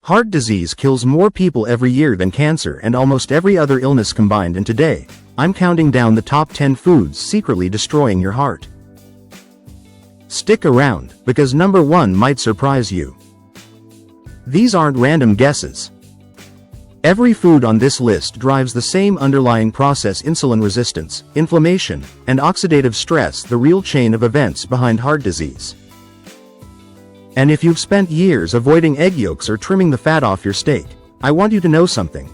Heart disease kills more people every year than cancer and almost every other illness combined, and today, I'm counting down the top 10 foods secretly destroying your heart. Stick around, because number 1 might surprise you. These aren't random guesses. Every food on this list drives the same underlying process: insulin resistance, inflammation, and oxidative stress, the real chain of events behind heart disease. And if you've spent years avoiding egg yolks or trimming the fat off your steak, I want you to know something.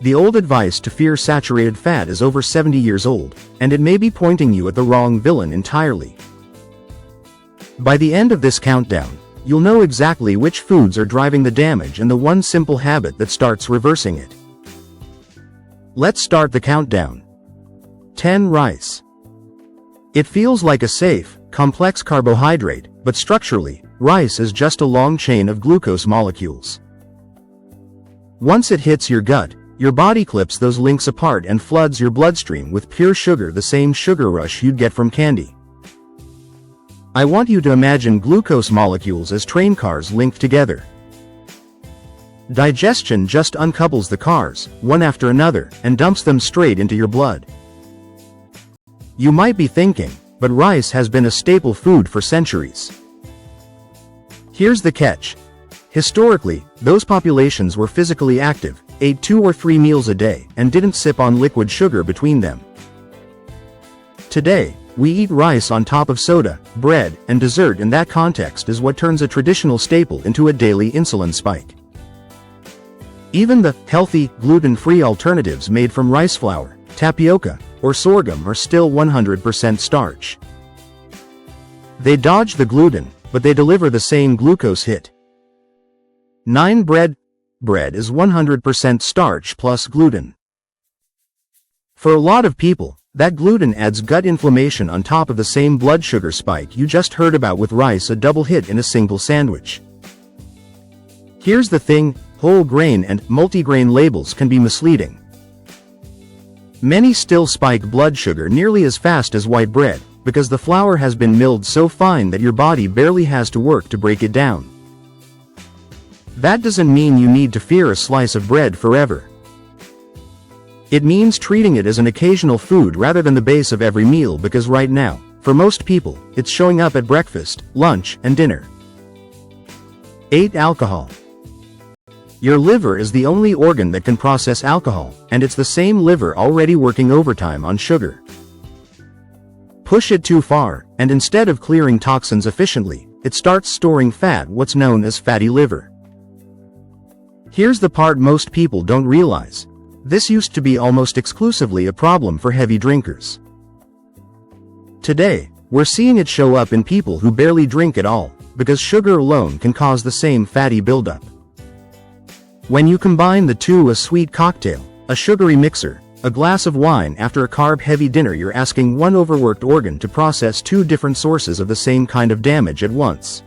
The old advice to fear saturated fat is over 70 years old, and it may be pointing you at the wrong villain entirely. By the end of this countdown, you'll know exactly which foods are driving the damage and the one simple habit that starts reversing it. Let's start the countdown. 10. Rice. It feels like a safe, complex carbohydrate, but structurally, rice is just a long chain of glucose molecules. Once it hits your gut, your body clips those links apart and floods your bloodstream with pure sugar, the same sugar rush you'd get from candy. I want you to imagine glucose molecules as train cars linked together. Digestion just uncouples the cars, one after another, and dumps them straight into your blood. You might be thinking, but rice has been a staple food for centuries. Here's the catch. Historically, those populations were physically active, ate 2 or 3 meals a day, and didn't sip on liquid sugar between them. Today, we eat rice on top of soda, bread, and dessert, and that context is what turns a traditional staple into a daily insulin spike. Even the healthy, gluten-free alternatives made from rice flour, tapioca, or sorghum are still 100% starch. They dodge the gluten, but they deliver the same glucose hit. 9. Bread. Bread is 100% starch plus gluten. For a lot of people, that gluten adds gut inflammation on top of the same blood sugar spike you just heard about with rice, a double hit in a single sandwich. Here's the thing, whole grain and multigrain labels can be misleading. Many still spike blood sugar nearly as fast as white bread, because the flour has been milled so fine that your body barely has to work to break it down. That doesn't mean you need to fear a slice of bread forever. It means treating it as an occasional food rather than the base of every meal, because right now, for most people, it's showing up at breakfast, lunch, and dinner. 8. Alcohol. Your liver is the only organ that can process alcohol, and it's the same liver already working overtime on sugar. Push it too far, and instead of clearing toxins efficiently, it starts storing fat, what's known as fatty liver. Here's the part most people don't realize. This used to be almost exclusively a problem for heavy drinkers. Today, we're seeing it show up in people who barely drink at all, because sugar alone can cause the same fatty buildup. When you combine the two, a sweet cocktail, a sugary mixer, a glass of wine after a carb-heavy dinner, you're asking one overworked organ to process 2 different sources of the same kind of damage at once.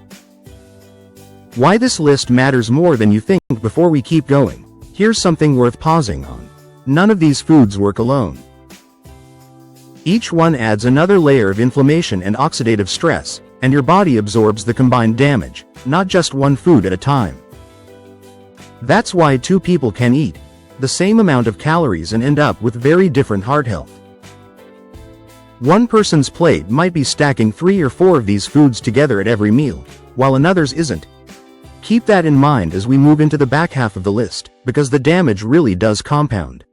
Why this list matters more than you think. Before we keep going, here's something worth pausing on. None of these foods work alone. Each one adds another layer of inflammation and oxidative stress, and your body absorbs the combined damage, not just one food at a time. That's why 2 people can eat the same amount of calories and end up with very different heart health. One person's plate might be stacking 3 or 4 of these foods together at every meal, while another's isn't. Keep that in mind as we move into the back half of the list, because the damage really does compound.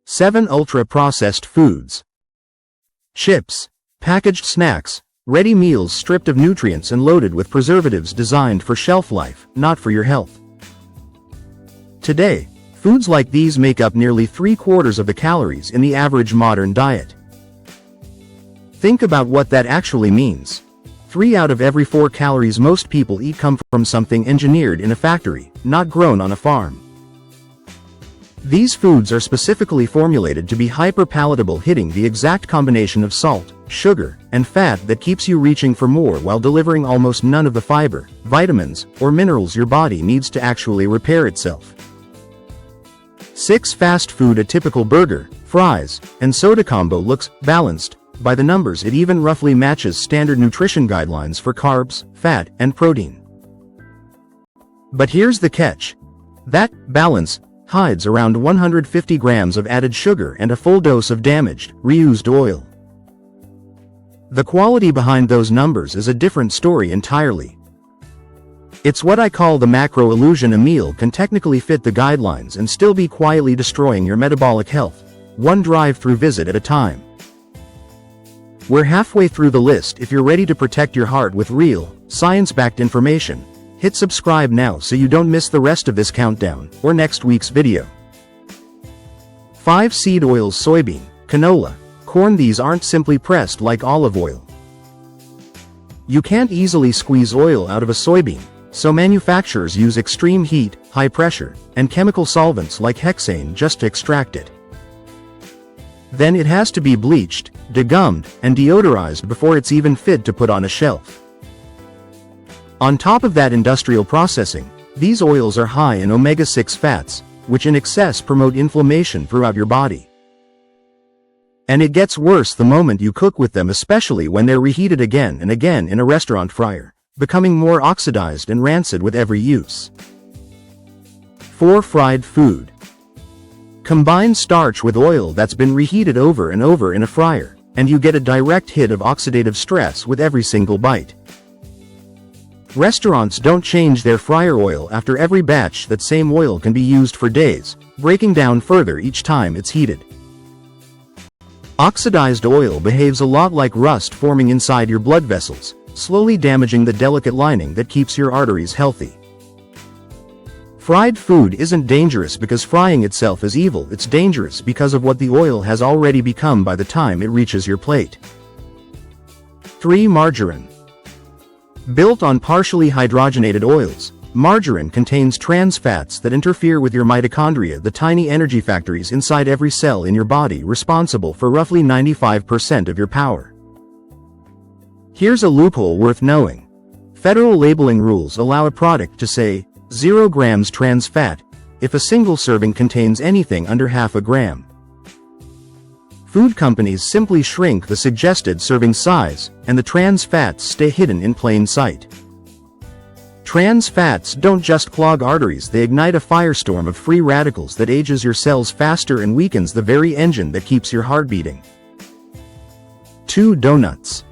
7. Ultra-processed foods. Chips, packaged snacks, ready meals stripped of nutrients and loaded with preservatives designed for shelf life, not for your health. Today, foods like these make up nearly 3/4 of the calories in the average modern diet. Think about what that actually means. 3 out of every 4 calories most people eat come from something engineered in a factory, not grown on a farm. These foods are specifically formulated to be hyper-palatable, hitting the exact combination of salt, sugar, and fat that keeps you reaching for more while delivering almost none of the fiber, vitamins, or minerals your body needs to actually repair itself. 6. Fast food. A typical burger, fries, and soda combo looks balanced. By the numbers, it even roughly matches standard nutrition guidelines for carbs, fat, and protein. But here's the catch. That balance hides around 150 grams of added sugar and a full dose of damaged, reused oil. The quality behind those numbers is a different story entirely. It's what I call the macro illusion. A meal can technically fit the guidelines and still be quietly destroying your metabolic health, one drive-through visit at a time. We're halfway through the list. If you're ready to protect your heart with real, science-backed information, hit subscribe now so you don't miss the rest of this countdown, or next week's video. 5 seed oils: soybean, canola, corn. These aren't simply pressed like olive oil. You can't easily squeeze oil out of a soybean, so manufacturers use extreme heat, high pressure, and chemical solvents like hexane just to extract it. Then it has to be bleached, degummed, and deodorized before it's even fit to put on a shelf. On top of that industrial processing, these oils are high in omega-6 fats, which in excess promote inflammation throughout your body. And it gets worse the moment you cook with them, especially when they're reheated again and again in a restaurant fryer, becoming more oxidized and rancid with every use. 4 fried food. Combine starch with oil that's been reheated over and over in a fryer, and you get a direct hit of oxidative stress with every single bite. Restaurants don't change their fryer oil after every batch. That same oil can be used for days, breaking down further each time it's heated. Oxidized oil behaves a lot like rust forming inside your blood vessels, slowly damaging the delicate lining that keeps your arteries healthy. Fried food isn't dangerous because frying itself is evil. It's dangerous because of what the oil has already become by the time it reaches your plate. 3 margarine. Built on partially hydrogenated oils, margarine contains trans fats that interfere with your mitochondria, the tiny energy factories inside every cell in your body responsible for roughly 95% of your power. Here's a loophole worth knowing. Federal labeling rules allow a product to say 0 grams trans fat if a single serving contains anything under half a gram. Food companies simply shrink the suggested serving size, and the trans fats stay hidden in plain sight. Trans fats don't just clog arteries, they ignite a firestorm of free radicals that ages your cells faster and weakens the very engine that keeps your heart beating. 2 donuts.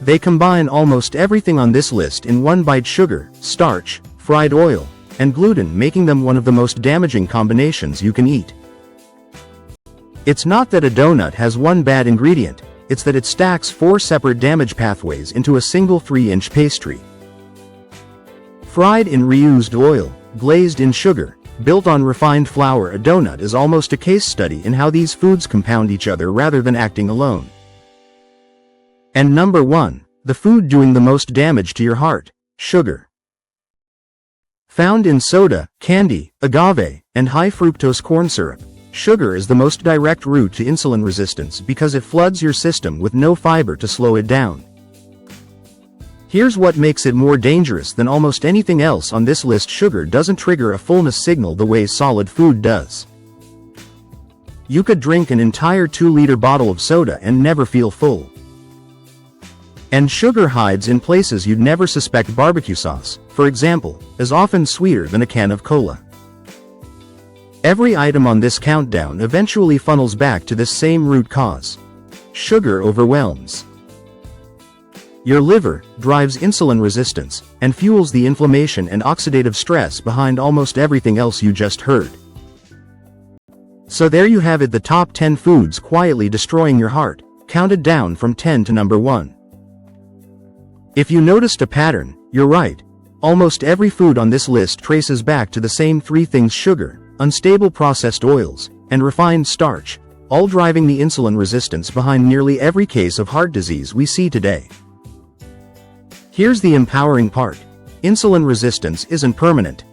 They combine almost everything on this list in one bite: sugar, starch, fried oil, and gluten, making them one of the most damaging combinations you can eat. It's not that a donut has one bad ingredient, it's that it stacks 4 separate damage pathways into a single 3-inch pastry. Fried in reused oil, glazed in sugar, built on refined flour, a donut is almost a case study in how these foods compound each other rather than acting alone. And number 1, the food doing the most damage to your heart: sugar. Found in soda, candy, agave, and high fructose corn syrup, sugar is the most direct route to insulin resistance because it floods your system with no fiber to slow it down. Here's what makes it more dangerous than almost anything else on this list: sugar doesn't trigger a fullness signal the way solid food does. You could drink an entire 2-liter bottle of soda and never feel full. And sugar hides in places you'd never suspect. Barbecue sauce, for example, is often sweeter than a can of cola. Every item on this countdown eventually funnels back to this same root cause. Sugar overwhelms your liver, drives insulin resistance, and fuels the inflammation and oxidative stress behind almost everything else you just heard. So there you have it, the top 10 foods quietly destroying your heart, counted down from 10 to number 1. If you noticed a pattern, you're right. Almost every food on this list traces back to the same 3 things: sugar, unstable processed oils, and refined starch, all driving the insulin resistance behind nearly every case of heart disease we see today. Here's the empowering part. Insulin resistance isn't permanent.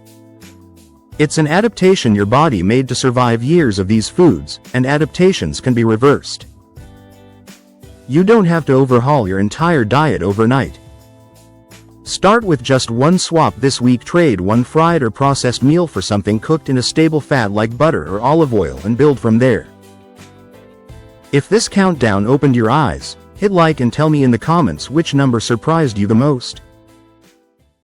It's an adaptation your body made to survive years of these foods, and adaptations can be reversed. You don't have to overhaul your entire diet overnight. Start with just one swap this week. Trade one fried or processed meal for something cooked in a stable fat like butter or olive oil and build from there. If this countdown opened your eyes, hit like and tell me in the comments which number surprised you the most.